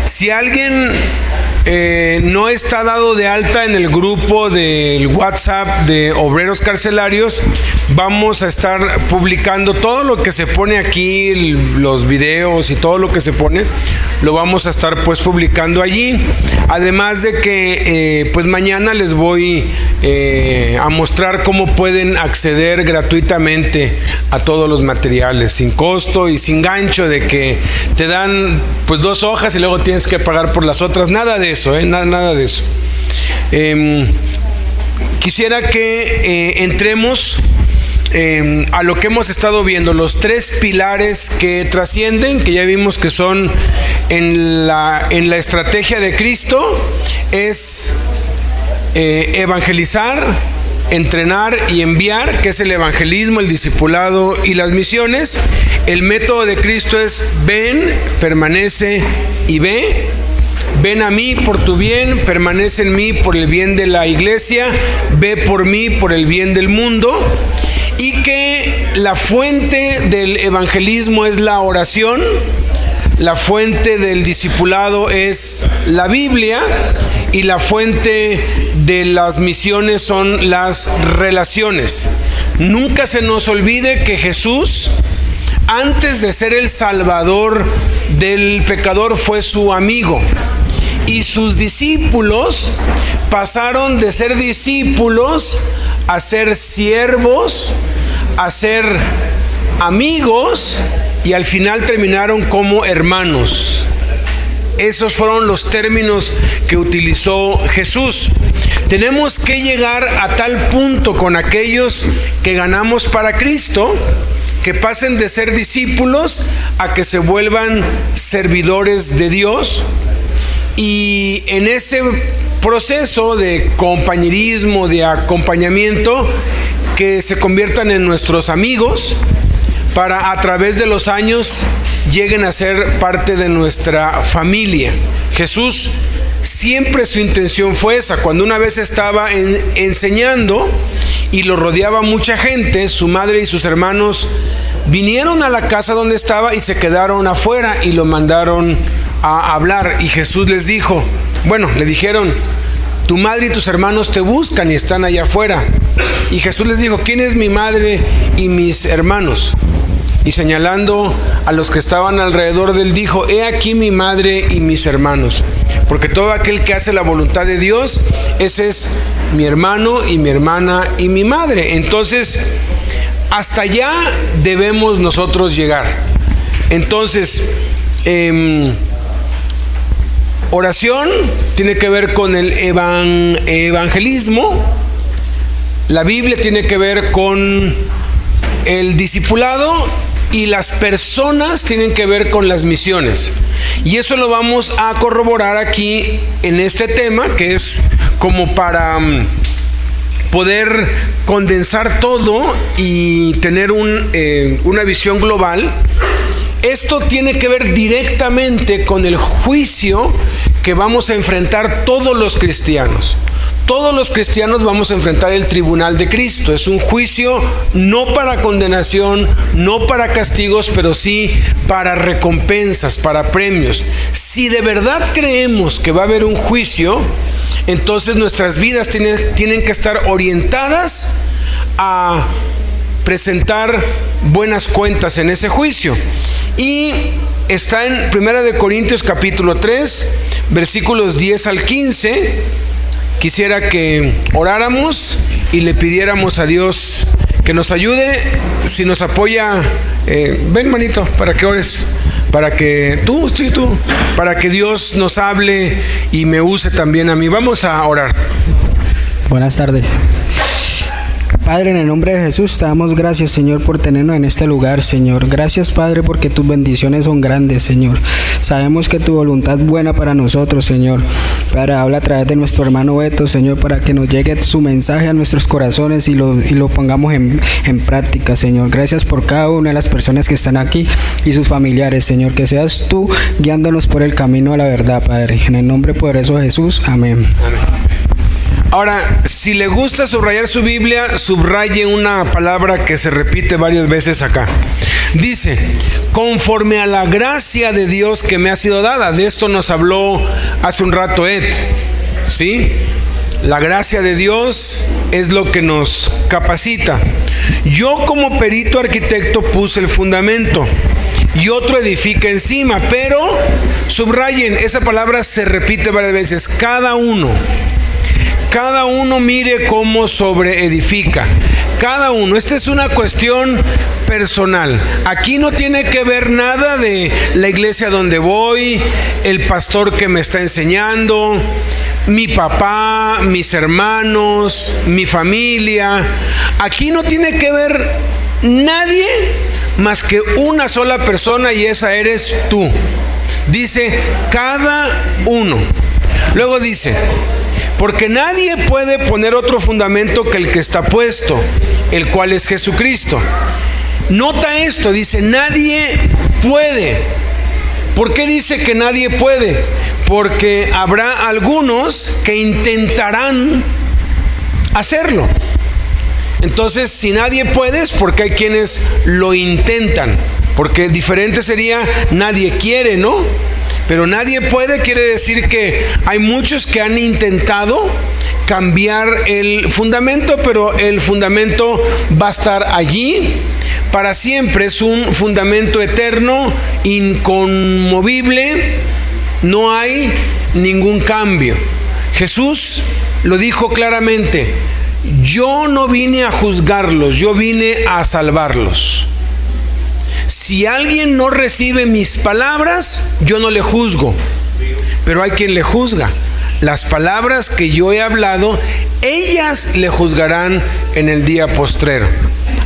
Si alguien no está dado de alta en el grupo del WhatsApp de Obreros Carcelarios, vamos a estar publicando todo lo que se pone aquí, los videos y todo lo que se pone, lo vamos a estar pues publicando allí. Además de que pues mañana les voy a mostrar cómo pueden acceder gratuitamente a todos los materiales, sin costo y sin gancho de que te dan pues 2 hojas y luego tienes que pagar por las otras. Nada de eso, nada de eso. Quisiera que entremos a lo que hemos estado viendo, los 3 pilares que trascienden, que ya vimos que son en la estrategia de Cristo, es evangelizar, entrenar y enviar, que es el evangelismo, el discipulado y las misiones. El método de Cristo es ven, permanece y ve. Ven a mí por tu bien, permanece en mí por el bien de la iglesia, ve por mí por el bien del mundo. Y que la fuente del evangelismo es la oración, la fuente del discipulado es la Biblia y la fuente de las misiones son las relaciones. Nunca se nos olvide que Jesús, antes de ser el Salvador del pecador, fue su amigo. Y sus discípulos pasaron de ser discípulos a ser siervos, a ser amigos y al final terminaron como hermanos. Esos fueron los términos que utilizó Jesús. Tenemos que llegar a tal punto con aquellos que ganamos para Cristo, que pasen de ser discípulos a que se vuelvan servidores de Dios. Y en ese proceso de compañerismo, de acompañamiento, que se conviertan en nuestros amigos, para a través de los años lleguen a ser parte de nuestra familia. Jesús siempre su intención fue esa. Cuando una vez estaba enseñando y lo rodeaba mucha gente, su madre y sus hermanos vinieron a la casa donde estaba y se quedaron afuera y lo mandaron a hablar. Y Jesús les dijo, le dijeron, tu madre y tus hermanos te buscan y están allá afuera. Y Jesús les dijo, ¿quién es mi madre y mis hermanos? Y señalando a los que estaban alrededor de él, dijo, he aquí mi madre y mis hermanos. Porque todo aquel que hace la voluntad de Dios, ese es mi hermano y mi hermana y mi madre. Entonces, hasta allá debemos nosotros llegar. Entonces, oración tiene que ver con el evangelismo. La Biblia tiene que ver con el discipulado y las personas tienen que ver con las misiones. Y eso lo vamos a corroborar aquí en este tema, que es como para poder condensar todo y tener una visión global. Esto tiene que ver directamente con el juicio que vamos a enfrentar todos los cristianos. Todos los cristianos vamos a enfrentar el tribunal de Cristo. Es un juicio no para condenación, no para castigos, pero sí para recompensas, para premios. Si de verdad creemos que va a haber un juicio, entonces nuestras vidas tienen que estar orientadas a presentar buenas cuentas en ese juicio. Y está en 1 Corintios capítulo 3, versículos 10 al 15. Quisiera que oráramos y le pidiéramos a Dios que nos ayude. Si nos apoya, ven manito, para que ores, para que para que Dios nos hable y me use también a mí. Vamos a orar. Buenas tardes. Padre, en el nombre de Jesús te damos gracias, Señor, por tenernos en este lugar, Señor. Gracias, Padre, porque tus bendiciones son grandes, Señor. Sabemos que tu voluntad es buena para nosotros, Señor. Padre, habla a través de nuestro hermano Beto, Señor, para que nos llegue su mensaje a nuestros corazones y lo pongamos en práctica, Señor. Gracias por cada una de las personas que están aquí y sus familiares, Señor. Que seas tú guiándonos por el camino a la verdad, Padre. En el nombre poderoso de Jesús, amén. Amén. Ahora, si le gusta subrayar su Biblia, subraye una palabra que se repite varias veces acá. Dice, conforme a la gracia de Dios que me ha sido dada. De esto nos habló hace un rato Ed, ¿sí? La gracia de Dios es lo que nos capacita. Yo como perito arquitecto puse el fundamento y otro edifica encima, pero subrayen, esa palabra se repite varias veces. Cada uno mire cómo sobreedifica. Cada uno, esta es una cuestión personal. Aquí no tiene que ver nada de la iglesia donde voy, el pastor que me está enseñando, mi papá, mis hermanos, mi familia. Aquí no tiene que ver nadie más que una sola persona, y esa eres tú. Dice cada uno. Luego dice, porque nadie puede poner otro fundamento que el que está puesto, el cual es Jesucristo. Nota esto, dice nadie puede. ¿Por qué dice que nadie puede? Porque habrá algunos que intentarán hacerlo. Entonces, si nadie puede, es porque hay quienes lo intentan. Porque diferente sería nadie quiere, ¿no? Pero nadie puede quiere decir que hay muchos que han intentado cambiar el fundamento, pero el fundamento va a estar allí para siempre. Es un fundamento eterno, inconmovible, no hay ningún cambio. Jesús lo dijo claramente, yo no vine a juzgarlos, yo vine a salvarlos. Si alguien no recibe mis palabras, yo no le juzgo, pero hay quien le juzga. Las palabras que yo he hablado, ellas le juzgarán en el día postrero.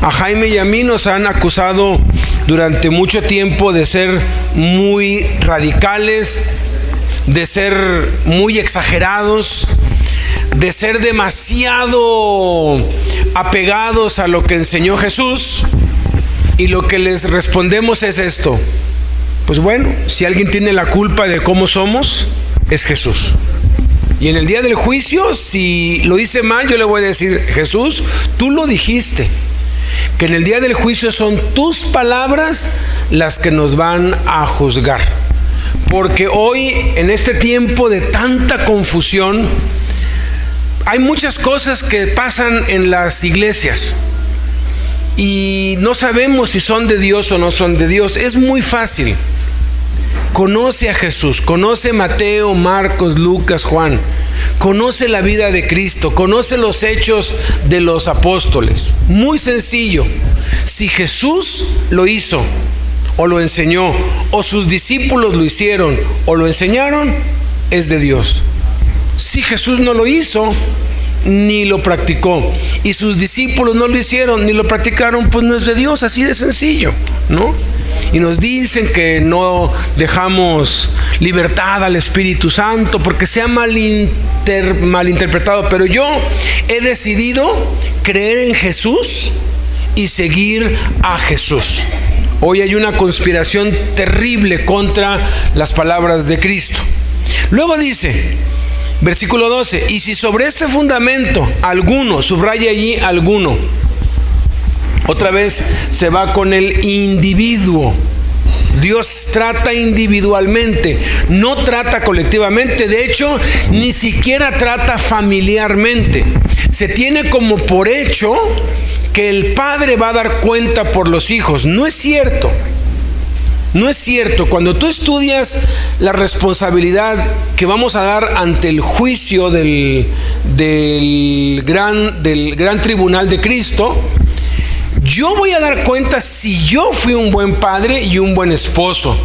A Jaime y a mí nos han acusado durante mucho tiempo de ser muy radicales, de ser muy exagerados, de ser demasiado apegados a lo que enseñó Jesús. Y lo que les respondemos es esto: pues bueno, si alguien tiene la culpa de cómo somos, es Jesús. Y en el día del juicio, si lo hice mal, yo le voy a decir, Jesús, tú lo dijiste, que en el día del juicio son tus palabras las que nos van a juzgar. Porque hoy, en este tiempo de tanta confusión, hay muchas cosas que pasan en las iglesias y no sabemos si son de Dios o no son de Dios. Es muy fácil. Conoce a Jesús, conoce Mateo, Marcos, Lucas, Juan. Conoce la vida de Cristo, conoce los hechos de los apóstoles. Muy sencillo. Si Jesús lo hizo o lo enseñó, o sus discípulos lo hicieron o lo enseñaron, es de Dios. Si Jesús no lo hizo ni lo practicó, y sus discípulos no lo hicieron ni lo practicaron, pues no es de Dios, así de sencillo, ¿no? Y nos dicen que no dejamos libertad al Espíritu Santo porque se ha malinterpretado, pero yo he decidido creer en Jesús y seguir a Jesús. Hoy hay una conspiración terrible contra las palabras de Cristo. Luego dice, versículo 12, y si sobre este fundamento alguno, subraya allí alguno, otra vez se va con el individuo. Dios trata individualmente, no trata colectivamente. De hecho, ni siquiera trata familiarmente. Se tiene como por hecho que el padre va a dar cuenta por los hijos. No es cierto. No es cierto. Cuando tú estudias la responsabilidad que vamos a dar ante el juicio del gran tribunal de Cristo, yo voy a dar cuenta si yo fui un buen padre y un buen esposo,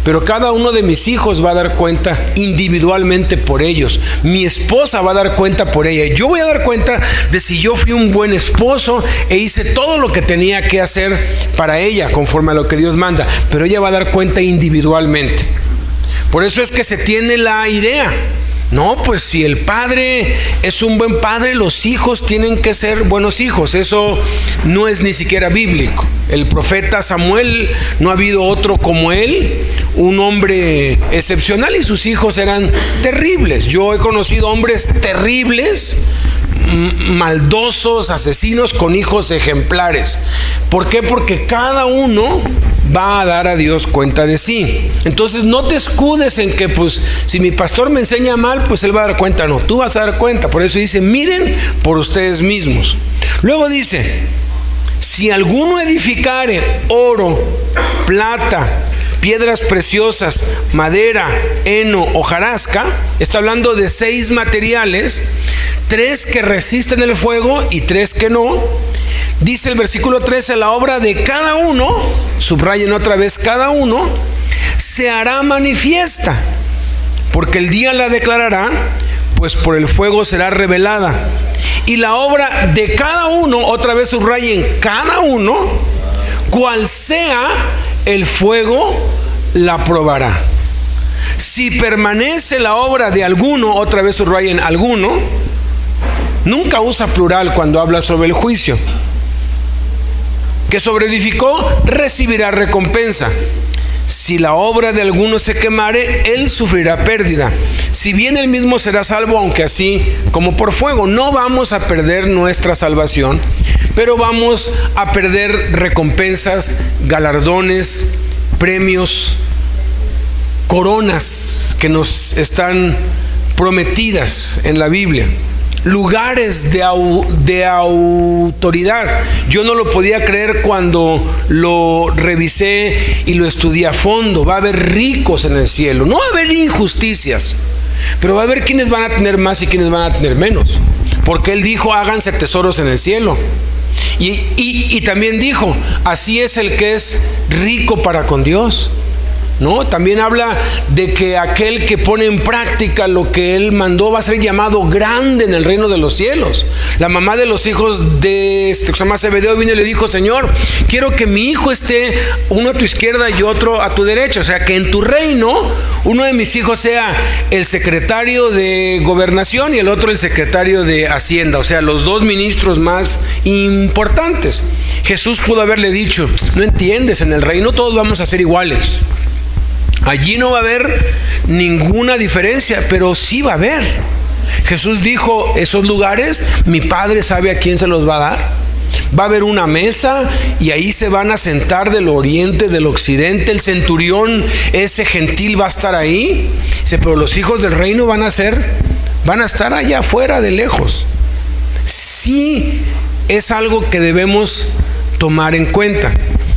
pero cada uno de mis hijos va a dar cuenta individualmente por ellos. Mi esposa va a dar cuenta por ella. Yo voy a dar cuenta de si yo fui un buen esposo e hice todo lo que tenía que hacer para ella conforme a lo que Dios manda, pero ella va a dar cuenta individualmente. Por eso es que se tiene la idea No, pues si el padre es un buen padre, los hijos tienen que ser buenos hijos. Eso no es ni siquiera bíblico. El profeta Samuel, no ha habido otro como él, un hombre excepcional, y sus hijos eran terribles. Yo he conocido hombres terribles, maldosos, asesinos, con hijos ejemplares. ¿Por qué? Porque cada uno va a dar a Dios cuenta de sí. Entonces no te escudes en que pues si mi pastor me enseña mal, pues él va a dar cuenta. No, tú vas a dar cuenta. Por eso dice, miren por ustedes mismos. Luego dice, si alguno edificare oro, plata, piedras preciosas, madera, heno, hojarasca, está hablando de 6 materiales, 3 que resisten el fuego y 3 que no. Dice el versículo 13, la obra de cada uno, subrayen otra vez cada uno, se hará manifiesta, porque el día la declarará, pues por el fuego será revelada. Y la obra de cada uno, otra vez subrayen cada uno, cual sea el fuego la probará. Si permanece la obra de alguno, otra vez subrayen alguno, nunca usa plural cuando habla sobre el juicio. Que sobreedificó, recibirá recompensa. Si la obra de alguno se quemare, él sufrirá pérdida. Si bien él mismo será salvo, aunque así como por fuego. No vamos a perder nuestra salvación, pero vamos a perder recompensas, galardones, premios, coronas que nos están prometidas en la Biblia. Lugares de autoridad. Yo no lo podía creer cuando lo revisé y lo estudié a fondo. Va a haber ricos en el cielo. No va a haber injusticias, pero va a haber quienes van a tener más y quienes van a tener menos. Porque Él dijo, háganse tesoros en el cielo. Y también dijo, así es el que es rico para con Dios. ¿No? También habla de que aquel que pone en práctica lo que Él mandó va a ser llamado grande en el reino de los cielos. La mamá de los hijos de que se llama Zebedeo vino y le dijo, Señor, quiero que mi hijo esté uno a tu izquierda y otro a tu derecha. O sea, que en tu reino uno de mis hijos sea el secretario de gobernación y el otro el secretario de hacienda. O sea, los 2 ministros más importantes. Jesús pudo haberle dicho, no entiendes, en el reino todos vamos a ser iguales. Allí no va a haber ninguna diferencia, pero sí va a haber. Jesús dijo, esos lugares, mi Padre sabe a quién se los va a dar. Va a haber una mesa y ahí se van a sentar del oriente, del occidente. El centurión, ese gentil, va a estar ahí. Dice, pero los hijos del reino van a estar allá afuera de lejos. Sí, es algo que debemos tomar en cuenta.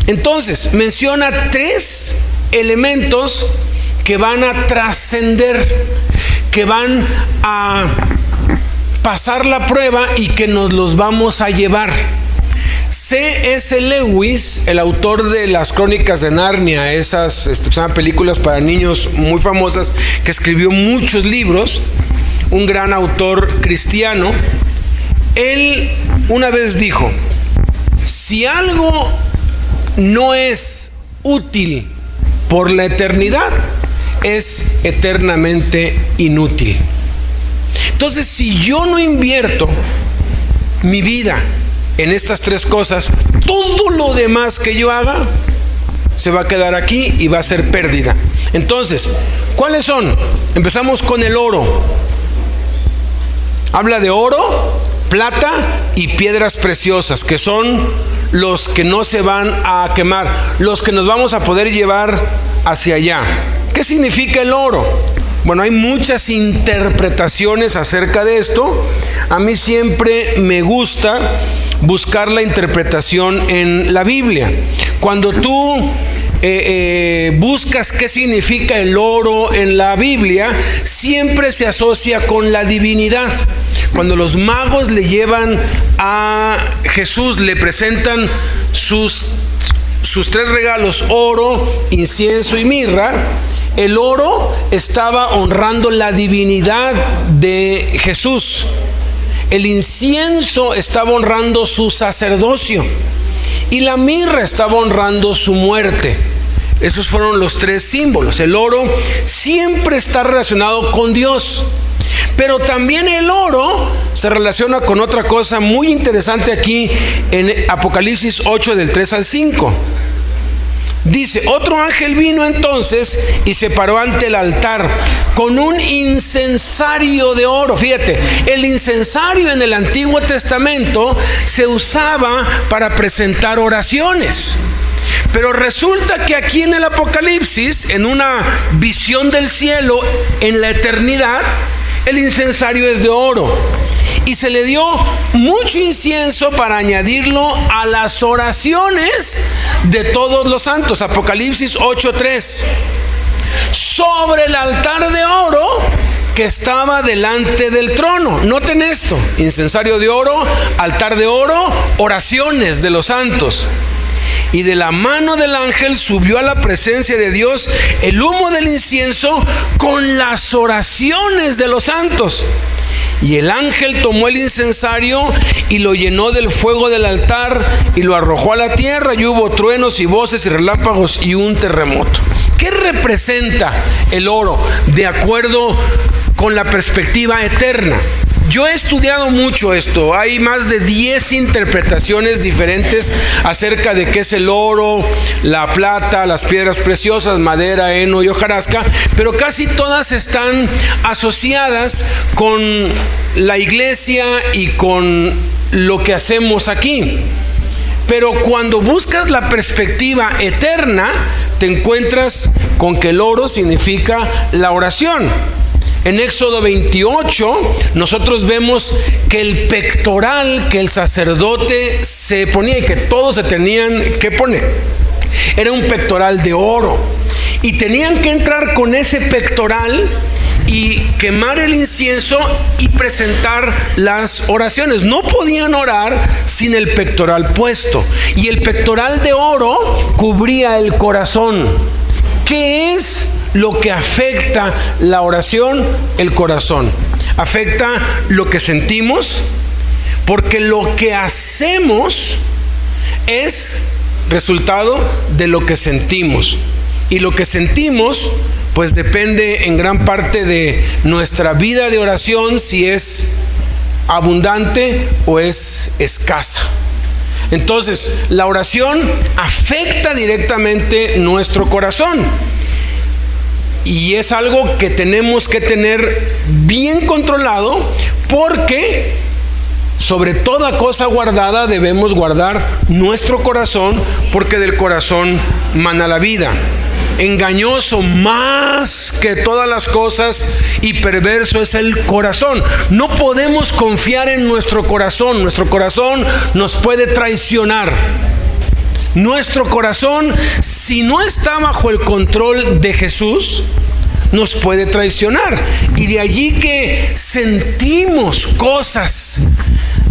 Entonces, menciona 3 elementos que van a trascender, que van a pasar la prueba y que nos los vamos a llevar. C.S. Lewis, el autor de las Crónicas de Narnia, esas son películas para niños muy famosas, que escribió muchos libros, un gran autor cristiano, él una vez dijo, si algo no es útil por la eternidad, es eternamente inútil. Entonces, si yo no invierto mi vida en estas 3 cosas, todo lo demás que yo haga se va a quedar aquí y va a ser pérdida. Entonces, ¿cuáles son? Empezamos con el oro. Habla de oro, plata y piedras preciosas, que son los que no se van a quemar, los que nos vamos a poder llevar hacia allá. ¿Qué significa el oro? Bueno, hay muchas interpretaciones acerca de esto. A mí siempre me gusta buscar la interpretación en la Biblia. Cuando tú buscas qué significa el oro en la Biblia, siempre se asocia con la divinidad. Cuando los magos le llevan a Jesús, le presentan sus 3 regalos, oro, incienso y mirra, el oro estaba honrando la divinidad de Jesús. El incienso estaba honrando su sacerdocio y la mirra estaba honrando su muerte. Esos fueron los tres símbolos. El oro siempre está relacionado con Dios, pero también el oro se relaciona con otra cosa muy interesante aquí en Apocalipsis 8 del 3 al 5. Dice: otro ángel vino entonces y se paró ante el altar con un incensario de oro. Fíjate, el incensario en el Antiguo Testamento se usaba para presentar oraciones. Pero resulta que aquí en el Apocalipsis, en una visión del cielo, en la eternidad, el incensario es de oro. Y se le dio mucho incienso para añadirlo a las oraciones de todos los santos. Apocalipsis 8:3. Sobre el altar de oro que estaba delante del trono. Noten esto: incensario de oro, altar de oro, oraciones de los santos. Y de la mano del ángel subió a la presencia de Dios el humo del incienso con las oraciones de los santos. Y el ángel tomó el incensario y lo llenó del fuego del altar y lo arrojó a la tierra, y hubo truenos y voces y relámpagos y un terremoto. ¿Qué representa el oro de acuerdo con la perspectiva eterna? Yo he estudiado mucho esto. Hay más de 10 interpretaciones diferentes acerca de qué es el oro, la plata, las piedras preciosas, madera, heno y hojarasca, pero casi todas están asociadas con la iglesia y con lo que hacemos aquí. Pero cuando buscas la perspectiva eterna, te encuentras con que el oro significa la oración. En Éxodo 28 nosotros vemos que el pectoral que el sacerdote se ponía y que todos se tenían que poner era un pectoral de oro, y tenían que entrar con ese pectoral y quemar el incienso y presentar las oraciones. No podían orar sin el pectoral puesto, y el pectoral de oro cubría el corazón. ¿Qué es lo que afecta la oración? El corazón. Afecta lo que sentimos, porque lo que hacemos es resultado de lo que sentimos. Y lo que sentimos, pues depende en gran parte de nuestra vida de oración, si es abundante o es escasa. Entonces, la oración afecta directamente nuestro corazón. Y es algo que tenemos que tener bien controlado, porque sobre toda cosa guardada debemos guardar nuestro corazón, porque del corazón mana la vida. Engañoso más que todas las cosas y perverso es el corazón. No podemos confiar en nuestro corazón. Nuestro corazón nos puede traicionar. Nuestro corazón, si no está bajo el control de Jesús, nos puede traicionar. Y de allí que sentimos cosas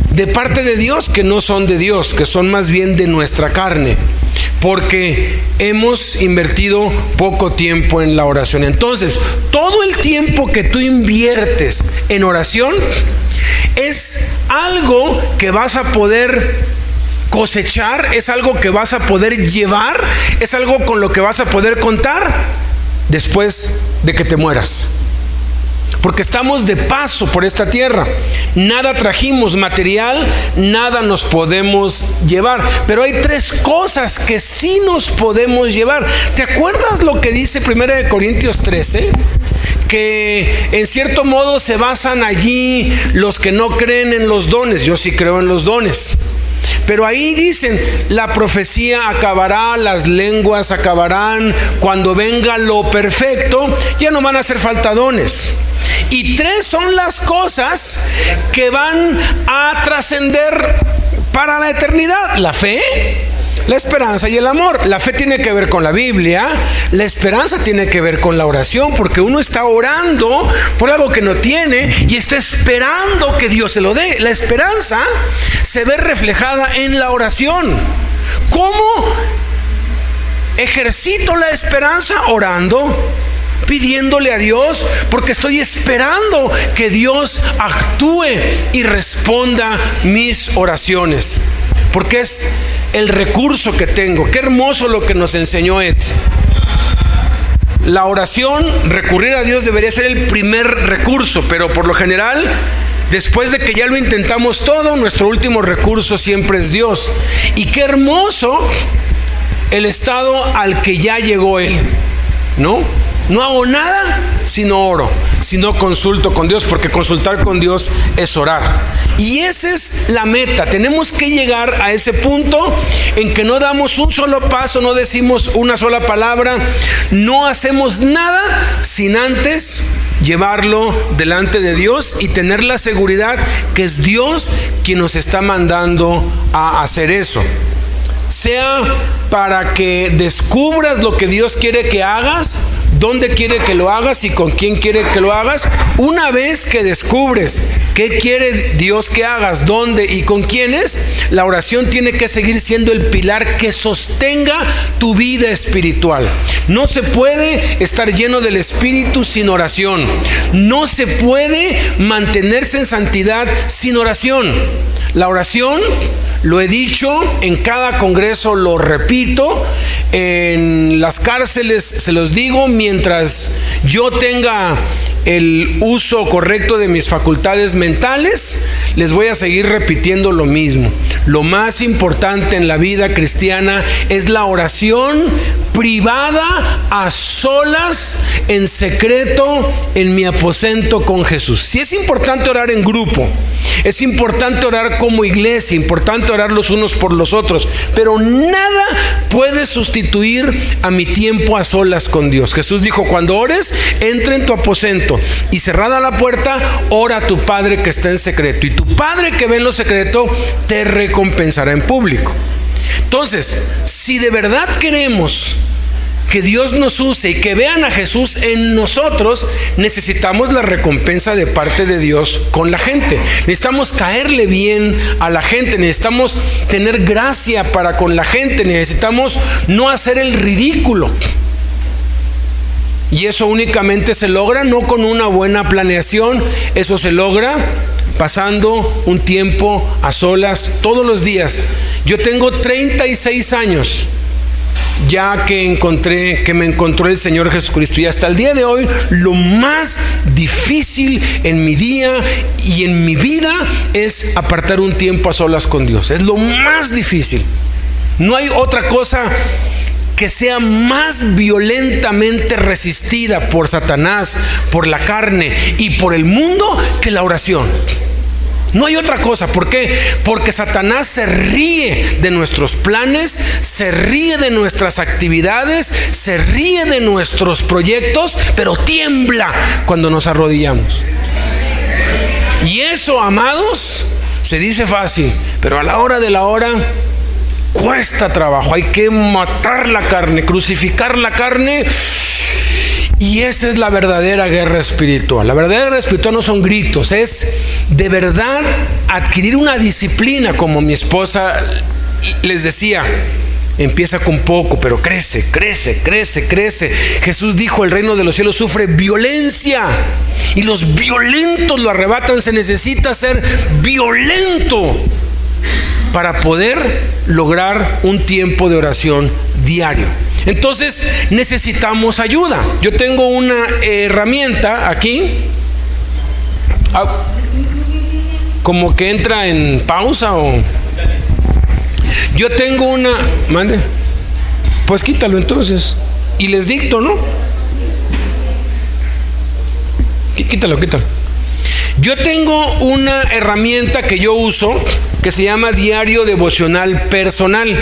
de parte de Dios que no son de Dios, que son más bien de nuestra carne, porque hemos invertido poco tiempo en la oración. Entonces, todo el tiempo que tú inviertes en oración es algo que vas a poder cosechar, es algo que vas a poder llevar, es algo con lo que vas a poder contar después de que te mueras. Porque estamos de paso por esta tierra. Nada trajimos material, nada nos podemos llevar. Pero hay tres cosas que sí nos podemos llevar. ¿Te acuerdas lo que dice 1 Corintios 13? Que en cierto modo se basan allí los que no creen en los dones. Yo sí creo en los dones. Pero ahí dicen, la profecía acabará, las lenguas acabarán, cuando venga lo perfecto, ya no van a hacer falta dones. Y tres son las cosas que van a trascender para la eternidad: la fe, la esperanza y el amor. La fe tiene que ver con la Biblia, la esperanza tiene que ver con la oración, porque uno está orando por algo que no tiene y está esperando que Dios se lo dé. La esperanza se ve reflejada en la oración. ¿Cómo ejercito la esperanza? Orando, pidiéndole a Dios, porque estoy esperando que Dios actúe y responda mis oraciones. porque es el recurso que tengo. Qué hermoso lo que nos enseñó Ed. La oración, recurrir a Dios, debería ser el primer recurso, pero por lo general, después de que ya lo intentamos todo, nuestro último recurso siempre es Dios. Y qué hermoso el estado al que ya llegó Él, ¿no? No hago nada si no oro, si no consulto con Dios, porque consultar con Dios es orar. Y esa es la meta. Tenemos que llegar a ese punto en que no damos un solo paso, no decimos una sola palabra, no hacemos nada sin antes llevarlo delante de Dios y tener la seguridad que es Dios quien nos está mandando a hacer eso. Sea para que descubras lo que Dios quiere que hagas, dónde quiere que lo hagas y con quién quiere que lo hagas. Una vez que descubres qué quiere Dios que hagas, dónde y con quiénes, la oración tiene que seguir siendo el pilar que sostenga tu vida espiritual. No se puede estar lleno del Espíritu sin oración. No se puede mantenerse en santidad sin oración. La oración, lo he dicho en cada congreso, lo repito, en las cárceles se los digo, mientras yo tenga el uso correcto de mis facultades mentales, les voy a seguir repitiendo lo mismo. Lo más importante en la vida cristiana es la oración privada, a solas, en secreto, en mi aposento con Jesús. Sí es importante orar en grupo, es importante orar como iglesia, importante orar los unos por los otros, pero nada puede sustituir a mi tiempo a solas con Dios. Jesús dijo: cuando ores, entra en tu aposento y cerrada la puerta, ora a tu Padre que está en secreto, y tu Padre que ve en lo secreto te recompensará en público. Entonces, si de verdad queremos que Dios nos use y que vean a Jesús en nosotros, necesitamos la recompensa de parte de Dios con la gente. Necesitamos caerle bien a la gente, necesitamos tener gracia para con la gente, necesitamos no hacer el ridículo. Y eso únicamente se logra no con una buena planeación, eso se logra pasando un tiempo a solas todos los días. Yo tengo 36 años ya que me encontró el Señor Jesucristo, y hasta el día de hoy lo más difícil en mi día y en mi vida es apartar un tiempo a solas con Dios. Es lo más difícil. No hay otra cosa que sea más violentamente resistida por Satanás, por la carne y por el mundo que la oración. No hay otra cosa. ¿Por qué? Porque Satanás se ríe de nuestros planes, se ríe de nuestras actividades, se ríe de nuestros proyectos, pero tiembla cuando nos arrodillamos. Y eso, amados, se dice fácil, pero a la hora de la hora cuesta trabajo. Hay que matar la carne, crucificar la carne. Y esa es la verdadera guerra espiritual. La verdadera guerra espiritual no son gritos, es de verdad adquirir una disciplina, como mi esposa les decía. Empieza con poco, pero crece, crece, crece, crece. Jesús dijo: el reino de los cielos sufre violencia y los violentos lo arrebatan. Se necesita ser violento para poder lograr un tiempo de oración diario. Entonces necesitamos ayuda. Yo tengo una herramienta aquí, como que entra en pausa o... Yo tengo una... Mande. Pues quítalo entonces y les dicto, ¿no? Quítalo. Yo tengo una herramienta que yo uso que se llama Diario Devocional Personal,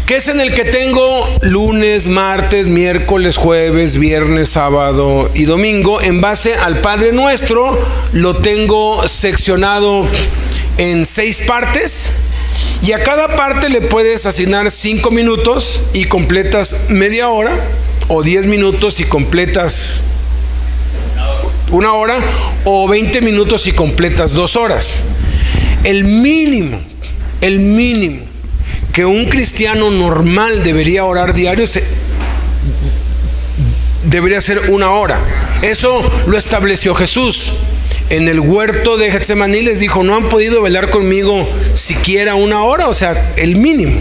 que es en el que tengo lunes, martes, miércoles, jueves, viernes, sábado y domingo. En base al Padre Nuestro lo tengo seccionado en 6 partes, y a cada parte le puedes asignar 5 minutos y completas media hora, o 10 minutos y completas 1 hora, o 20 minutos y completas 2 horas. El mínimo que un cristiano normal debería orar diario debería ser 1 hora. Eso lo estableció Jesús. en el huerto de Getsemaní les dijo, no han podido velar conmigo siquiera una hora, o sea, el mínimo.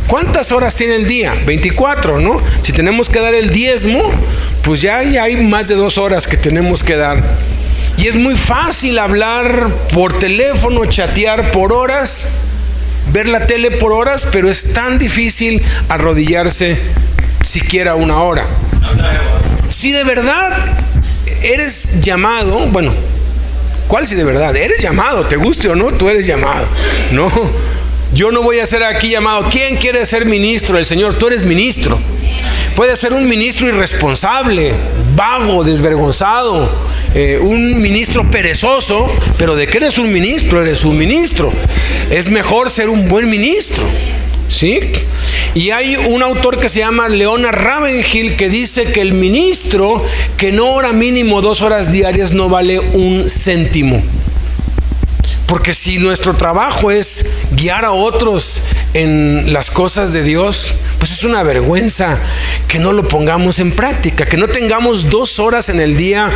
¿Cuántas horas tiene el día? 24, ¿no? Si tenemos que dar el diezmo, pues ya hay más de 2 horas que tenemos que dar. Y es muy fácil hablar por teléfono, chatear por horas, ver la tele por horas, pero es tan difícil arrodillarse siquiera una hora. Si de verdad eres llamado, bueno, ¿cuál si de verdad? Eres llamado, te guste o no, tú eres llamado, ¿no? Yo no voy a ser aquí llamado. ¿Quién quiere ser ministro del Señor? Tú eres ministro. Puedes ser un ministro irresponsable, vago, desvergonzado, un ministro perezoso, pero ¿de qué eres un ministro? Eres un ministro. Es mejor ser un buen ministro, ¿sí? Y hay un autor que se llama Leonard Ravenhill que dice que el ministro que no ora mínimo 2 horas diarias no vale un céntimo. Porque si nuestro trabajo es guiar a otros en las cosas de Dios, pues es una vergüenza que no lo pongamos en práctica, que no tengamos 2 horas en el día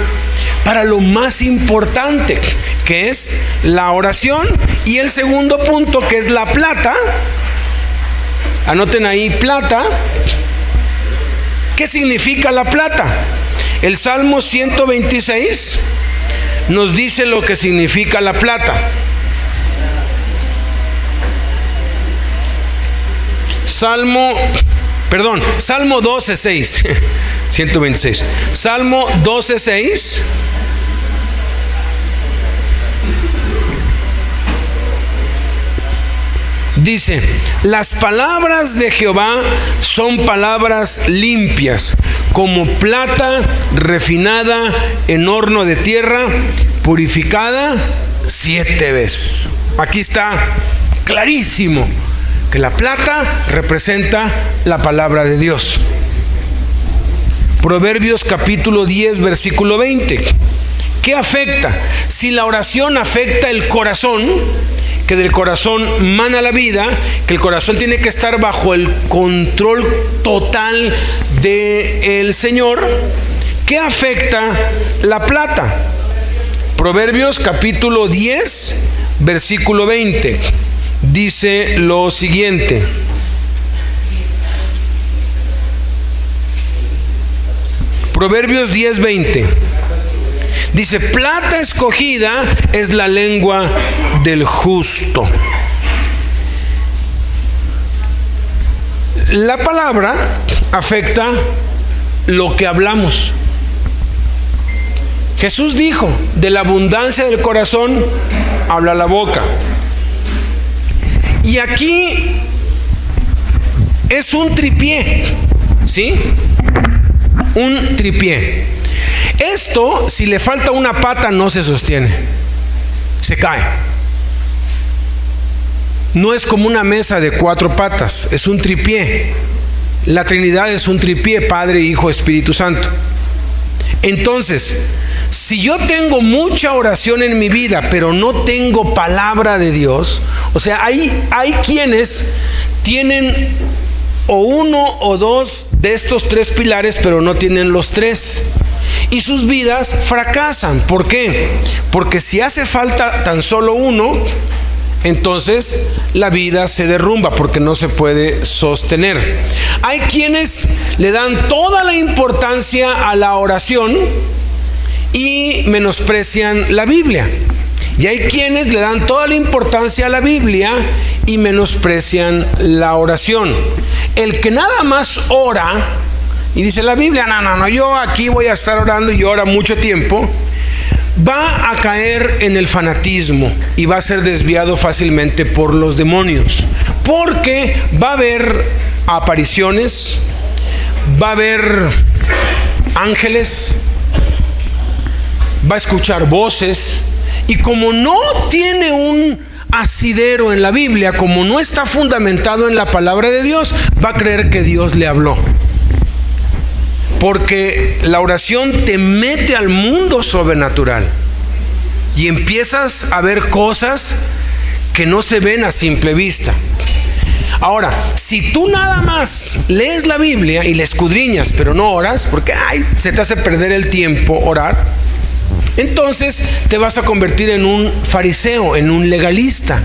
para lo más importante, que es la oración. Y el segundo punto, que es la plata. Anoten ahí, plata. ¿Qué significa la plata? El Salmo 126 nos dice lo que significa la plata. Salmo 12:6. 126. Salmo 12:6. Dice, las palabras de Jehová son palabras limpias, como plata refinada en horno de tierra, purificada 7 veces. Aquí está clarísimo que la plata representa la palabra de Dios. Proverbios capítulo 10, versículo 20. ¿Qué afecta? Si la oración afecta el corazón, que del corazón mana la vida, que el corazón tiene que estar bajo el control total del Señor. ¿Qué afecta la plata? Proverbios capítulo 10, versículo 20. Dice lo siguiente. Proverbios 10:20. Dice, plata escogida es la lengua del justo. La palabra afecta lo que hablamos. Jesús dijo, de la abundancia del corazón habla la boca. Y aquí es un tripié, ¿sí? Un tripié. Esto, si le falta una pata, no se sostiene, se cae. No es como una mesa de 4 patas, es un tripié. La Trinidad es un tripié, Padre, Hijo, Espíritu Santo. Entonces, si yo tengo mucha oración en mi vida, pero no tengo palabra de Dios, o sea, hay quienes tienen o 1 o 2 de estos 3 pilares, pero no tienen los 3. Y sus vidas fracasan. ¿Por qué? Porque si hace falta tan solo uno, entonces la vida se derrumba porque no se puede sostener. Hay quienes le dan toda la importancia a la oración y menosprecian la Biblia. Y hay quienes le dan toda la importancia a la Biblia y menosprecian la oración. El que nada más ora y dice la Biblia, no, yo aquí voy a estar orando y ora mucho tiempo, va a caer en el fanatismo y va a ser desviado fácilmente por los demonios, porque va a haber apariciones, va a haber ángeles, va a escuchar voces, y como no tiene un asidero en la Biblia, como no está fundamentado en la palabra de Dios, va a creer que Dios le habló. Porque la oración te mete al mundo sobrenatural y empiezas a ver cosas que no se ven a simple vista. Ahora, si tú nada más lees la Biblia y la escudriñas, pero no oras, porque se te hace perder el tiempo orar, entonces te vas a convertir en un fariseo, en un legalista.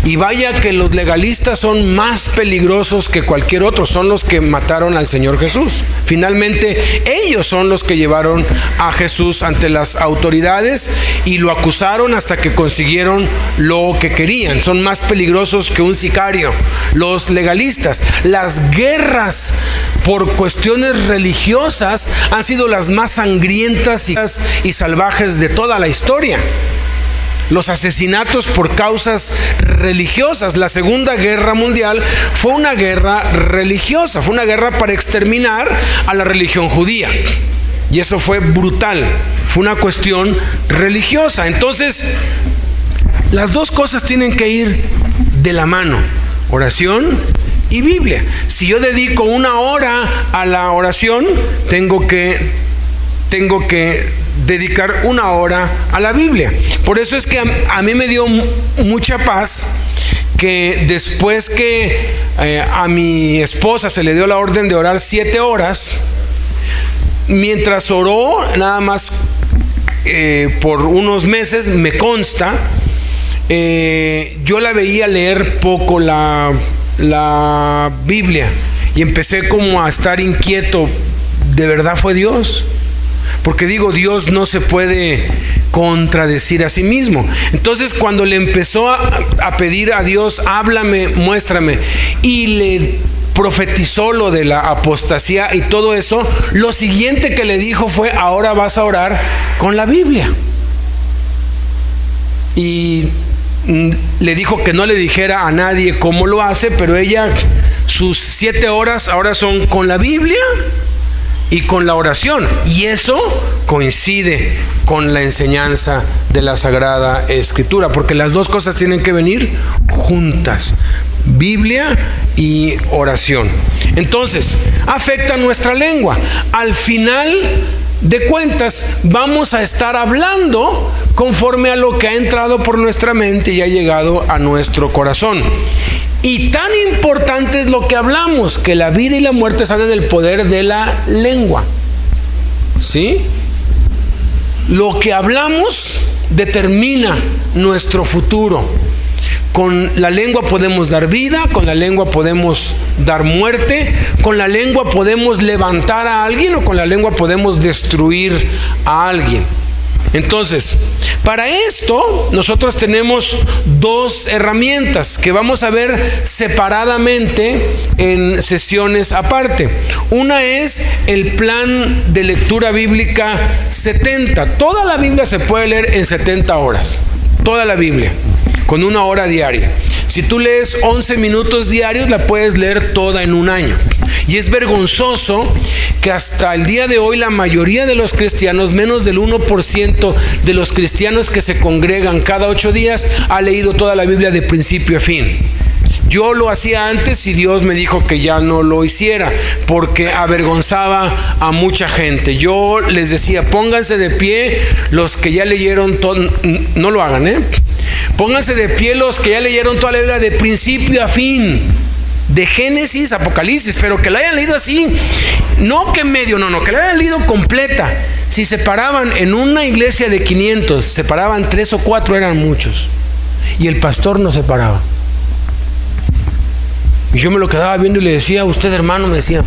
Y vaya que los legalistas son más peligrosos que cualquier otro, son los que mataron al Señor Jesús. Finalmente, ellos son los que llevaron a Jesús ante las autoridades y lo acusaron hasta que consiguieron lo que querían. Son más peligrosos que un sicario, los legalistas. Las guerras por cuestiones religiosas han sido las más sangrientas y salvajes de toda la historia. Los asesinatos por causas religiosas. La Segunda Guerra Mundial fue una guerra religiosa, fue una guerra para exterminar a la religión judía. Y eso fue brutal, fue una cuestión religiosa. Entonces, las dos cosas tienen que ir de la mano, oración y Biblia. Si yo dedico 1 hora a la oración, tengo que dedicar 1 hora a la Biblia. Por eso es que a mí me dio mucha paz que después que a mi esposa se le dio la orden de orar 7 horas, mientras oró, nada más por unos meses, me consta, yo la veía leer poco la Biblia y empecé como a estar inquieto. ¿De verdad fue Dios? Porque digo, Dios no se puede contradecir a sí mismo. Entonces, cuando le empezó a pedir a Dios, háblame, muéstrame, y le profetizó lo de la apostasía y todo eso, lo siguiente que le dijo fue: ahora vas a orar con la Biblia. Y le dijo que no le dijera a nadie cómo lo hace, pero ella, sus 7 horas ahora son con la Biblia y con la oración, y eso coincide con la enseñanza de la Sagrada Escritura, porque las dos cosas tienen que venir juntas, Biblia y oración. Entonces, afecta nuestra lengua. Al final de cuentas, vamos a estar hablando conforme a lo que ha entrado por nuestra mente y ha llegado a nuestro corazón. Y tan importante es lo que hablamos, que la vida y la muerte están en el poder de la lengua. ¿Sí? Lo que hablamos determina nuestro futuro. Con la lengua podemos dar vida, con la lengua podemos dar muerte, con la lengua podemos levantar a alguien o con la lengua podemos destruir a alguien. Entonces, para esto nosotros tenemos 2 herramientas que vamos a ver separadamente en sesiones aparte. Una es el plan de lectura bíblica 70. Toda la Biblia se puede leer en 70 horas. Toda la Biblia, con 1 hora diaria. Si tú lees 11 minutos diarios, la puedes leer toda en 1 año. Y es vergonzoso que hasta el día de hoy la mayoría de los cristianos, menos del 1% de los cristianos que se congregan cada 8 días, ha leído toda la Biblia de principio a fin. Yo lo hacía antes y Dios me dijo que ya no lo hiciera porque avergonzaba a mucha gente. Yo les decía: pónganse de pie los que ya leyeron todo. No lo hagan, Pónganse de pie los que ya leyeron toda la Biblia de principio a fin, de Génesis a Apocalipsis, pero que la hayan leído así, no que medio, no, que la hayan leído completa. Si se paraban en una iglesia de 500, se paraban 3 o 4, eran muchos, y el pastor no se paraba. Y yo me lo quedaba viendo y le decía: usted, hermano, me decía,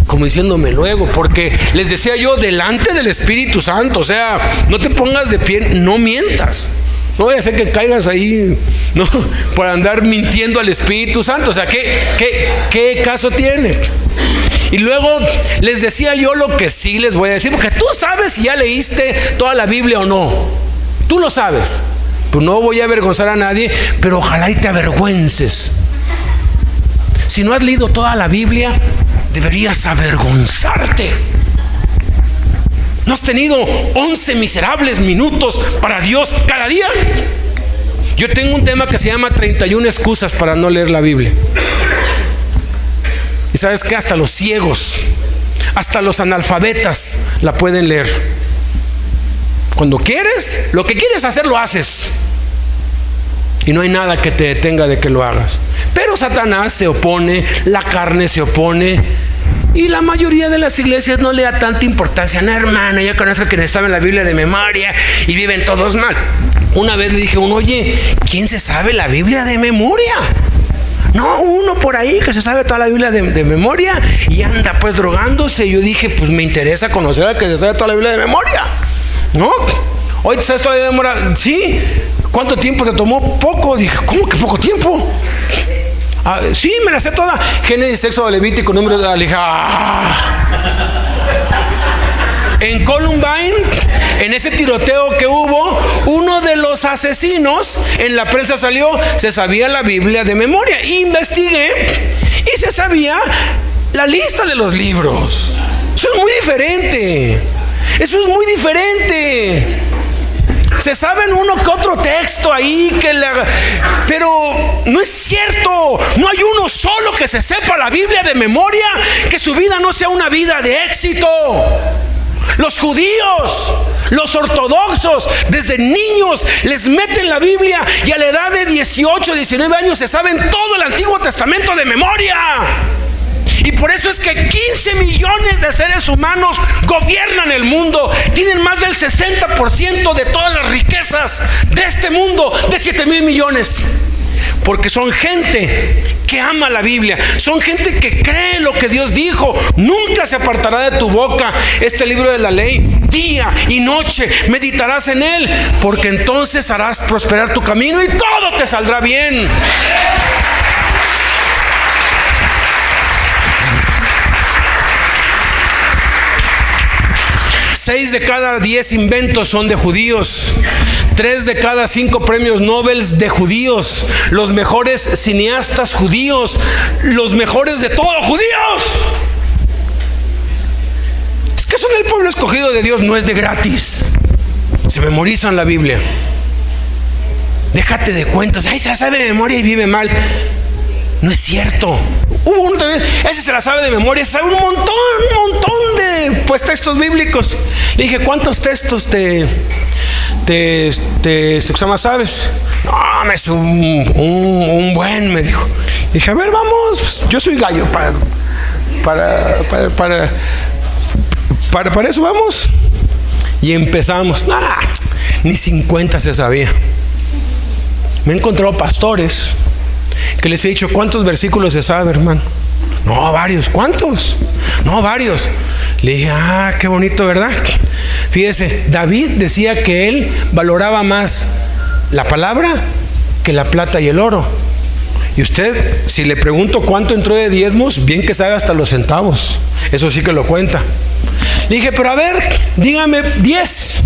como diciéndome luego, porque les decía yo, delante del Espíritu Santo, o sea, no te pongas de pie, no mientas. No voy a hacer que caigas ahí, ¿no?, por andar mintiendo al Espíritu Santo. O sea, ¿qué caso tiene? Y luego les decía yo lo que sí les voy a decir, porque tú sabes si ya leíste toda la Biblia o no. Tú lo sabes. Pues no voy a avergonzar a nadie, pero ojalá y te avergüences. Si no has leído toda la Biblia, deberías avergonzarte. ¿No has tenido 11 miserables minutos para Dios cada día? Yo tengo un tema que se llama 31 excusas para no leer la Biblia. Y sabes que hasta los ciegos, hasta los analfabetas la pueden leer. Cuando quieres, lo que quieres hacer lo haces. Y no hay nada que te detenga de que lo hagas. Pero Satanás se opone, la carne se opone. Y la mayoría de las iglesias no le da tanta importancia. No, hermano, yo conozco quienes saben la Biblia de memoria y viven todos mal. Una vez le dije a uno, oye, ¿quién se sabe la Biblia de memoria? No, uno por ahí que se sabe toda la Biblia de memoria y anda pues drogándose. Yo dije, pues me interesa conocer al que se sabe toda la Biblia de memoria, ¿no? Oye, ¿te sabes toda la Biblia de memoria? Sí. ¿Cuánto tiempo te tomó? Poco. Dije, ¿cómo que poco tiempo? Sí, me la sé toda. Génesis, Éxodo, Levítico, Números. Le dije, En Columbine, en ese tiroteo que hubo, uno de los asesinos, en la prensa salió, se sabía la Biblia de memoria. Investigué y se sabía la lista de los libros. Eso es muy diferente. Eso es muy diferente. Se saben uno que otro texto ahí pero no es cierto. No hay uno solo que se sepa la Biblia de memoria, que su vida no sea una vida de éxito. Los judíos, los ortodoxos, desde niños les meten la Biblia y a la edad de 18, 19 años se saben todo el Antiguo Testamento de memoria. Y por eso es que 15 millones de seres humanos gobiernan el mundo. Tienen más del 60% de todas las riquezas de este mundo, de 7,000 millones. Porque son gente que ama la Biblia. Son gente que cree lo que Dios dijo. Nunca se apartará de tu boca este libro de la ley. Día y noche meditarás en él, porque entonces harás prosperar tu camino y todo te saldrá bien. 6 de cada 10 inventos son de judíos. 3 de cada 5 premios Nobel de judíos. Los mejores cineastas judíos. Los mejores de todos judíos. Es que son el pueblo escogido de Dios, no es de gratis. Se memorizan la Biblia. Déjate de cuentas. Ay, se la sabe de memoria y vive mal. No es cierto. Hubo uno también, ese se la sabe de memoria, sabe un montón de textos bíblicos. Le dije, ¿cuántos textos te sabes? No, me es un buen, me dijo. Le dije, a ver, vamos, yo soy gallo para eso vamos. Y empezamos. Ni 50 se sabía. Me he encontrado pastores que les he dicho, ¿cuántos versículos se sabe, hermano? No, varios. ¿Cuántos? No, varios. Le dije, qué bonito, ¿verdad? Fíjese, David decía que él valoraba más la palabra que la plata y el oro. Y usted, si le pregunto cuánto entró de diezmos, bien que sabe hasta los centavos. Eso sí que lo cuenta. Le dije, pero a ver, dígame 10.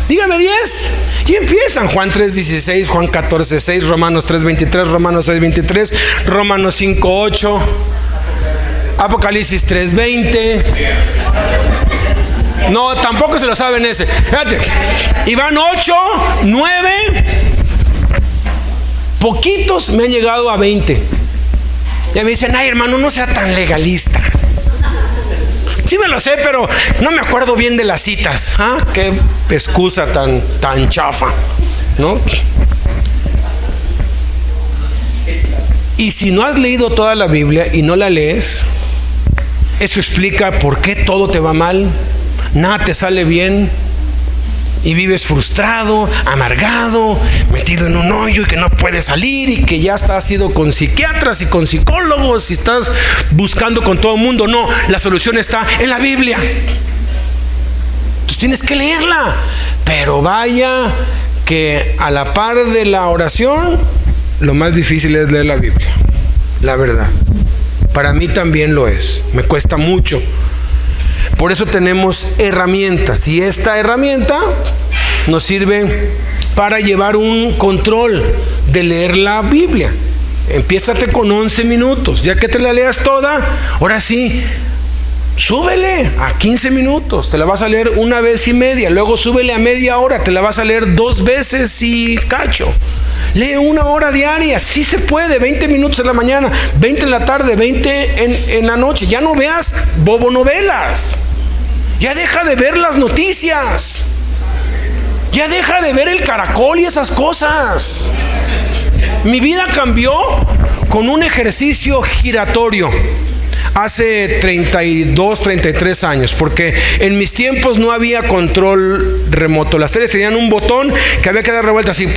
Dígame 10. Y empiezan Juan 3:16, Juan 14:6, Romanos 3:23, Romanos 6:23, Romanos 5:8, Apocalipsis 3:20. No, tampoco se lo saben ese. Fíjate, y van 8, 9. Poquitos me han llegado a 20. Ya me dicen, ay, hermano, no sea tan legalista. Sí me lo sé, pero no me acuerdo bien de las citas. Qué excusa tan chafa, ¿no? Y si no has leído toda la Biblia y no la lees, eso explica por qué todo te va mal, nada te sale bien y vives frustrado, amargado, metido en un hoyo y que no puedes salir, y que ya has ido con psiquiatras y con psicólogos y estás buscando con todo el mundo. No, la solución está en la Biblia. Entonces tienes que leerla. Pero vaya que a la par de la oración, lo más difícil es leer la Biblia. La verdad. Para mí también lo es. Me cuesta mucho. Por eso tenemos herramientas, y esta herramienta nos sirve para llevar un control de leer la Biblia. Empiézate con 11 minutos, ya que te la leas toda, ahora sí, súbele a 15 minutos, te la vas a leer 1 vez y media, luego súbele a media hora, te la vas a leer 2 veces y cacho. Lee 1 hora diaria, sí se puede, 20 minutos en la mañana, 20 en la tarde, 20 en la noche. Ya no veas bobonovelas, ya deja de ver las noticias, ya deja de ver el Caracol y esas cosas. Mi vida cambió con un ejercicio giratorio. hace 32, 33 años, porque en mis tiempos no había control remoto. Las teles tenían un botón que había que dar revuelta así,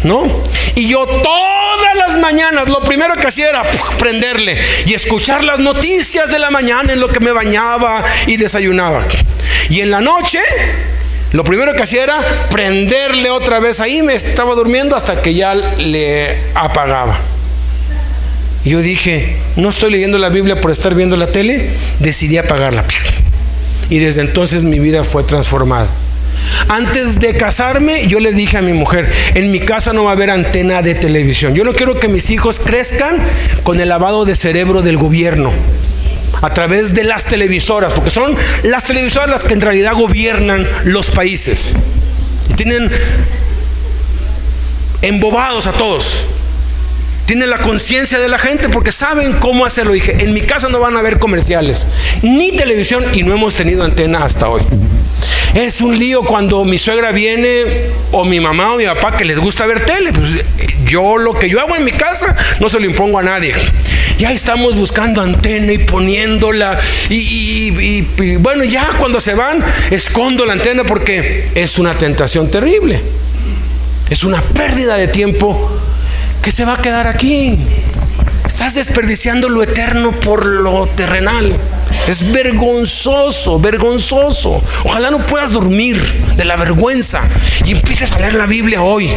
¿no? Y yo todas las mañanas lo primero que hacía era prenderle y escuchar las noticias de la mañana en lo que me bañaba y desayunaba. Y en la noche lo primero que hacía era prenderle otra vez. Ahí me estaba durmiendo hasta que ya le apagaba. Y yo dije, no estoy leyendo la Biblia por estar viendo la tele. Decidí apagarla. Y desde entonces mi vida fue transformada. Antes de casarme, yo le dije a mi mujer, en mi casa no va a haber antena de televisión. Yo no quiero que mis hijos crezcan con el lavado de cerebro del gobierno a través de las televisoras, porque son las televisoras las que en realidad gobiernan los países y tienen embobados a todos. Tienen la conciencia de la gente porque saben cómo hacerlo. Dije, en mi casa no van a haber comerciales ni televisión, y no hemos tenido antena hasta hoy. Es un lío cuando mi suegra viene, o mi mamá o mi papá, que les gusta ver tele. Pues lo que yo hago en mi casa no se lo impongo a nadie. Ya estamos buscando antena y poniéndola y bueno, ya cuando se van escondo la antena porque es una tentación terrible. Es una pérdida de tiempo que se va a quedar aquí. Estás desperdiciando lo eterno por lo terrenal. Es vergonzoso, vergonzoso. Ojalá no puedas dormir de la vergüenza y empieces a leer la Biblia hoy.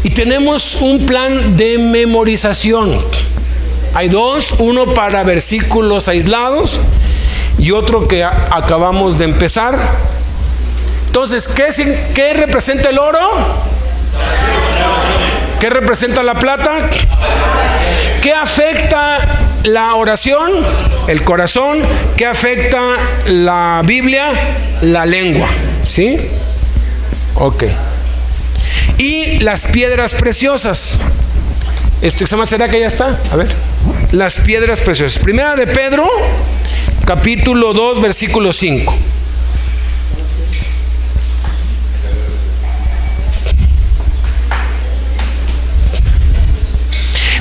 Y tenemos un plan de memorización. Hay dos, uno para versículos aislados y otro que acabamos de empezar. Entonces, ¿qué representa el oro? ¿Qué representa la plata? ¿Qué afecta la oración? El corazón. ¿Qué afecta la Biblia? La lengua. ¿Sí? Ok. Y las piedras preciosas. ¿Este examen será que ya está? A ver. Las piedras preciosas. Primera de Pedro, capítulo 2, versículo 5.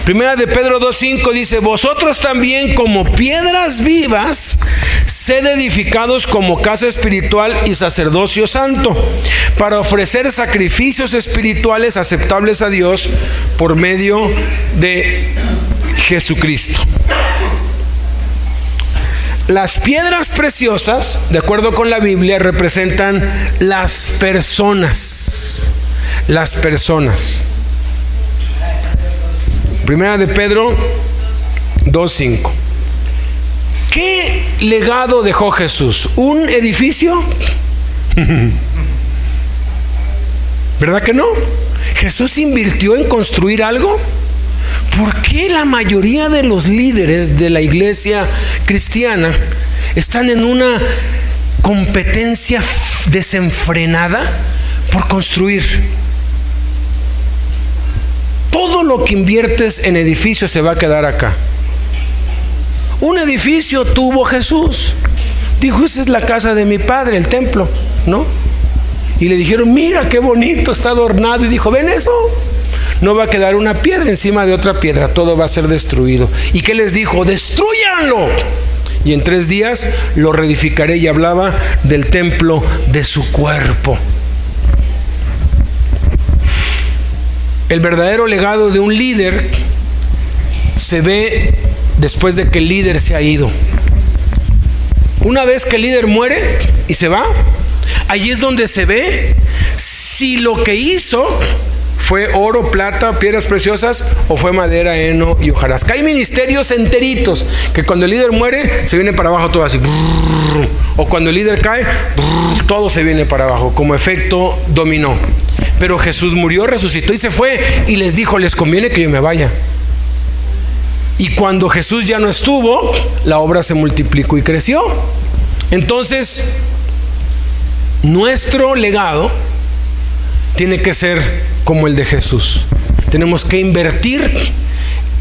Primera de Pedro 2:5 dice: vosotros también, como piedras vivas, sed edificados como casa espiritual y sacerdocio santo, para ofrecer sacrificios espirituales aceptables a Dios por medio de Jesucristo. Las piedras preciosas, de acuerdo con la Biblia, representan las personas. Las personas. Primera de Pedro 2:5. ¿Qué legado dejó Jesús? ¿Un edificio? ¿Verdad que no? ¿Jesús invirtió en construir algo? ¿Por qué la mayoría de los líderes de la iglesia cristiana están en una competencia desenfrenada por construir? Todo lo que inviertes en edificios se va a quedar acá. Un edificio tuvo Jesús. Dijo: esa es la casa de mi padre, el templo, ¿no? Y le dijeron: mira qué bonito, está adornado. Y dijo: ¿ven eso? No va a quedar una piedra encima de otra piedra, todo va a ser destruido. ¿Y qué les dijo? ¡Destrúyanlo! Y en 3 días lo reedificaré. Y hablaba del templo de su cuerpo. El verdadero legado de un líder se ve después de que el líder se ha ido. Una vez que el líder muere y se va, ahí es donde se ve si lo que hizo fue oro, plata, piedras preciosas, o fue madera, heno y hojarasca. Hay ministerios enteritos que cuando el líder muere se viene para abajo todo así, o cuando el líder cae, todo se viene para abajo, como efecto dominó. Pero Jesús murió, resucitó y se fue, y les dijo: les conviene que yo me vaya. Y cuando Jesús ya no estuvo, la obra se multiplicó y creció. Entonces, nuestro legado tiene que ser como el de Jesús. Tenemos que invertir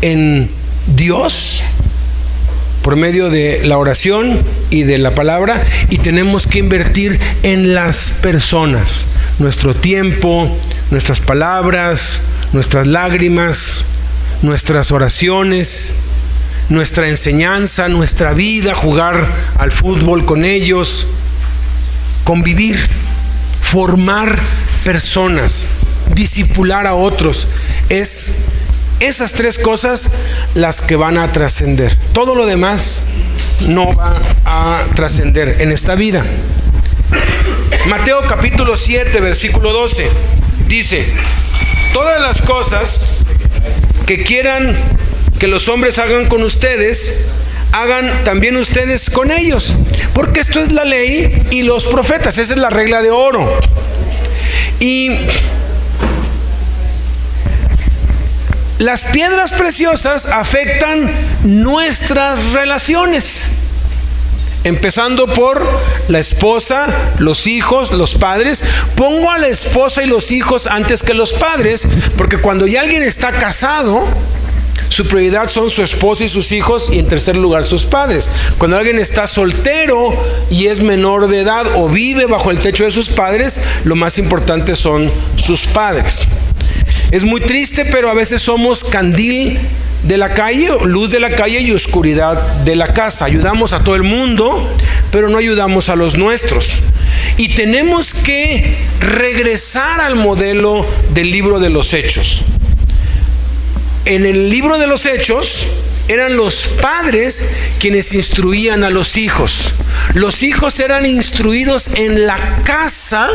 en Dios por medio de la oración y de la palabra, y tenemos que invertir en las personas, nuestro tiempo, nuestras palabras, nuestras lágrimas, nuestras oraciones, nuestra enseñanza, nuestra vida, jugar al fútbol con ellos, convivir, formar personas, discipular a otros. Es esas tres cosas las que van a trascender. Todo lo demás no va a trascender en esta vida. Mateo capítulo 7, versículo 12 dice: todas las cosas que quieran que los hombres hagan con ustedes, hagan también ustedes con ellos, porque esto es la ley y los profetas. Esa es la regla de oro. Y las piedras preciosas afectan nuestras relaciones, empezando por la esposa, los hijos, los padres. Pongo a la esposa y los hijos antes que los padres, porque cuando ya alguien está casado, su prioridad son su esposa y sus hijos, y en tercer lugar sus padres. Cuando alguien está soltero y es menor de edad o vive bajo el techo de sus padres, lo más importante son sus padres. Es muy triste, pero a veces somos candil de la calle, luz de la calle y oscuridad de la casa. Ayudamos a todo el mundo, pero no ayudamos a los nuestros. Y tenemos que regresar al modelo del libro de los Hechos. En el libro de los Hechos eran los padres quienes instruían a los hijos. Los hijos eran instruidos en la casa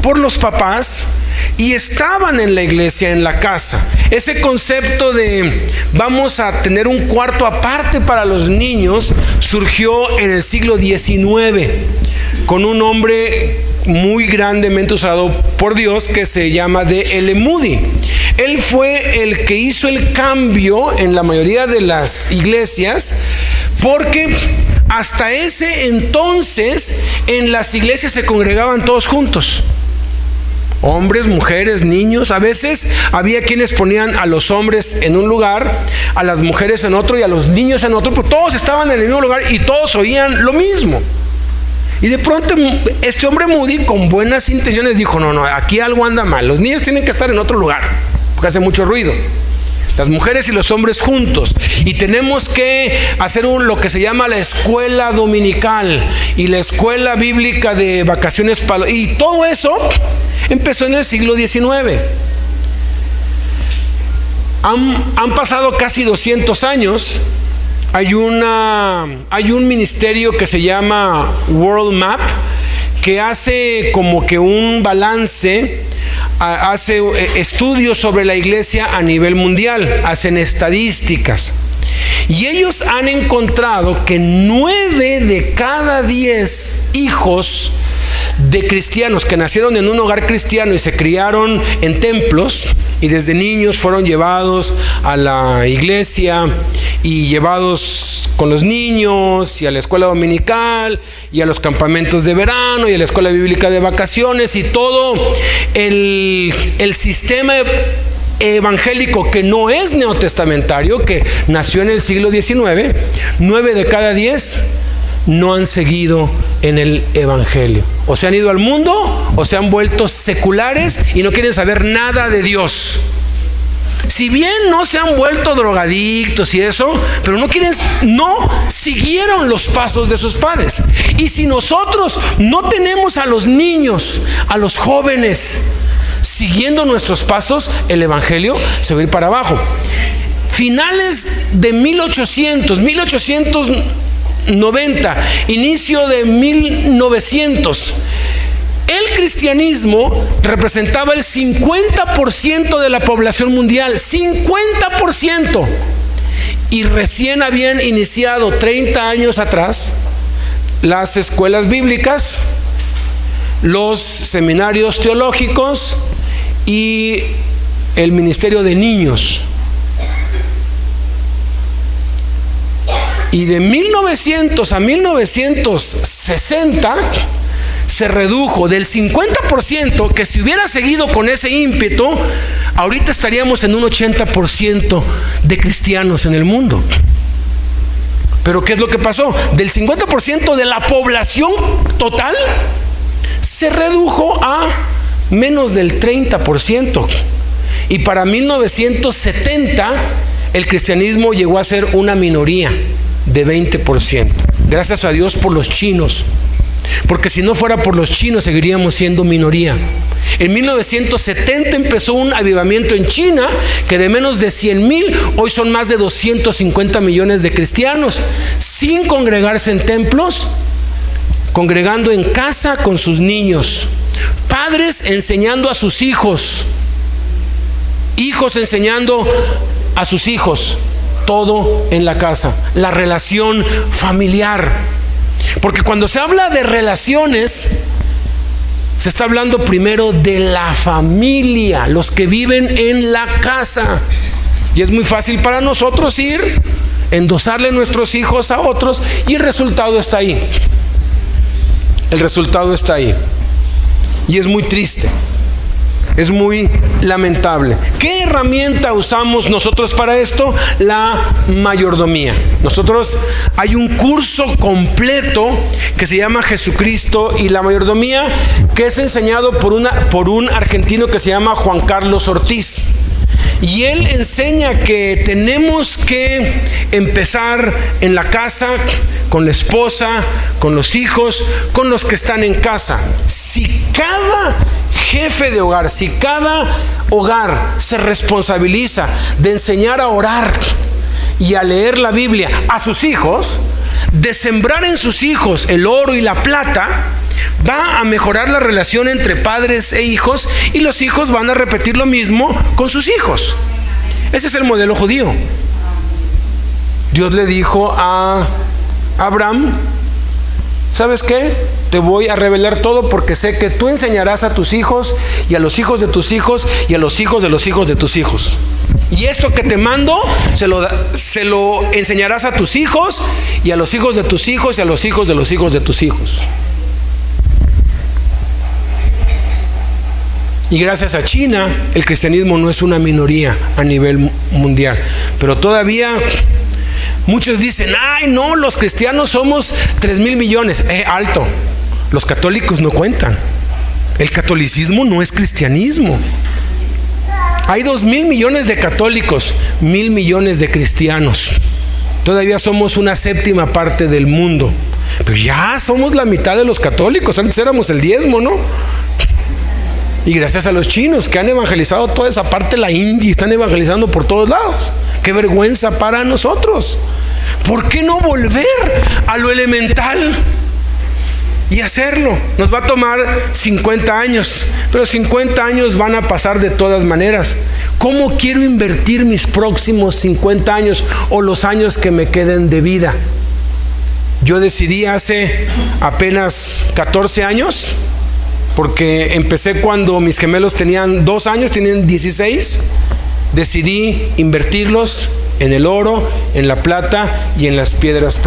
por los papás y estaban en la iglesia, en la casa. Ese concepto de vamos a tener un cuarto aparte para los niños surgió en el siglo XIX con un hombre muy grandemente usado por Dios que se llama D.L. Moody. Él fue el que hizo el cambio en la mayoría de las iglesias, porque hasta ese entonces en las iglesias se congregaban todos juntos. Hombres, mujeres, niños. A veces había quienes ponían a los hombres en un lugar, a las mujeres en otro y a los niños en otro, pero todos estaban en el mismo lugar y todos oían lo mismo. Y de pronto este hombre Moody, con buenas intenciones, dijo: no, aquí algo anda mal. Los niños tienen que estar en otro lugar porque hace mucho ruido. Las mujeres y los hombres juntos. Y tenemos que hacer lo que se llama la escuela dominical y la escuela bíblica de vacaciones. Y todo eso empezó en el siglo XIX. Han pasado casi 200 años. Hay un ministerio que se llama World Map, que hace como que un balance, hace estudios sobre la iglesia a nivel mundial, hacen estadísticas. Y ellos han encontrado que 9 de cada 10 hijos de cristianos que nacieron en un hogar cristiano y se criaron en templos y desde niños fueron llevados a la iglesia y llevados con los niños y a la escuela dominical y a los campamentos de verano y a la escuela bíblica de vacaciones y todo el sistema evangélico que no es neotestamentario, que nació en el siglo XIX, 9 de cada 10 no han seguido en el evangelio. O se han ido al mundo o se han vuelto seculares y no quieren saber nada de Dios. Si bien no se han vuelto drogadictos y eso, pero no siguieron los pasos de sus padres. Y si nosotros no tenemos a los niños, a los jóvenes siguiendo nuestros pasos, el evangelio se va a ir para abajo. Finales de 1890, inicio de 1900, el cristianismo representaba el 50% de la población mundial, 50%. Y recién habían iniciado 30 años atrás las escuelas bíblicas, los seminarios teológicos y el ministerio de niños. Y de 1900 a 1960 se redujo del 50%, que si hubiera seguido con ese ímpetu, ahorita estaríamos en un 80% de cristianos en el mundo. Pero ¿qué es lo que pasó? Del 50% de la población total se redujo a menos del 30%. Y para 1970 el cristianismo llegó a ser una minoría de 20%. Gracias a Dios por los chinos, porque si no fuera por los chinos seguiríamos siendo minoría. En 1970 empezó un avivamiento en China que de menos de 100,000 hoy son más de 250 millones de cristianos, sin congregarse en templos, congregando en casa con sus niños, padres enseñando a sus hijos, hijos enseñando a sus hijos, todo en la casa, la relación familiar. Porque cuando se habla de relaciones, se está hablando primero de la familia, los que viven en la casa. Y es muy fácil para nosotros ir, endosarle nuestros hijos a otros, y el resultado está ahí. El resultado está ahí. Y es muy triste. Es muy lamentable. ¿Qué herramienta usamos nosotros para esto? La mayordomía. Nosotros hay un curso completo que se llama Jesucristo y la mayordomía, que es enseñado por un argentino que se llama Juan Carlos Ortiz. Y él enseña que tenemos que empezar en la casa, con la esposa, con los hijos, con los que están en casa. Si cada jefe de hogar, si cada hogar se responsabiliza de enseñar a orar y a leer la Biblia a sus hijos, de sembrar en sus hijos el oro y la plata, va a mejorar la relación entre padres e hijos, y los hijos van a repetir lo mismo con sus hijos. Ese es el modelo judío. Dios le dijo a Abraham: ¿sabes qué? Te voy a revelar todo, porque sé que tú enseñarás a tus hijos y a los hijos de tus hijos y a los hijos de los hijos de tus hijos. Y esto que te mando se lo enseñarás a tus hijos y a los hijos de tus hijos y a los hijos de los hijos de tus hijos. Y gracias a China, el cristianismo no es una minoría a nivel mundial. Pero todavía muchos dicen: ay, no, los cristianos somos 3,000 millones. Alto, los católicos no cuentan. El catolicismo no es cristianismo. Hay 2,000 millones de católicos, 1,000 millones de cristianos. Todavía somos una séptima parte del mundo. Pero ya somos la mitad de los católicos. Antes éramos el 10, ¿no? Y gracias a los chinos que han evangelizado toda esa parte, la India, están evangelizando por todos lados. ¡Qué vergüenza para nosotros! ¿Por qué no volver a lo elemental y hacerlo? Nos va a tomar 50 años, pero 50 años van a pasar de todas maneras. ¿Cómo quiero invertir mis próximos 50 años o los años que me queden de vida? Yo decidí hace apenas 14 años, porque empecé cuando mis gemelos tenían 2 años, tienen 16. Decidí invertirlos en el oro, en la plata y en las piedras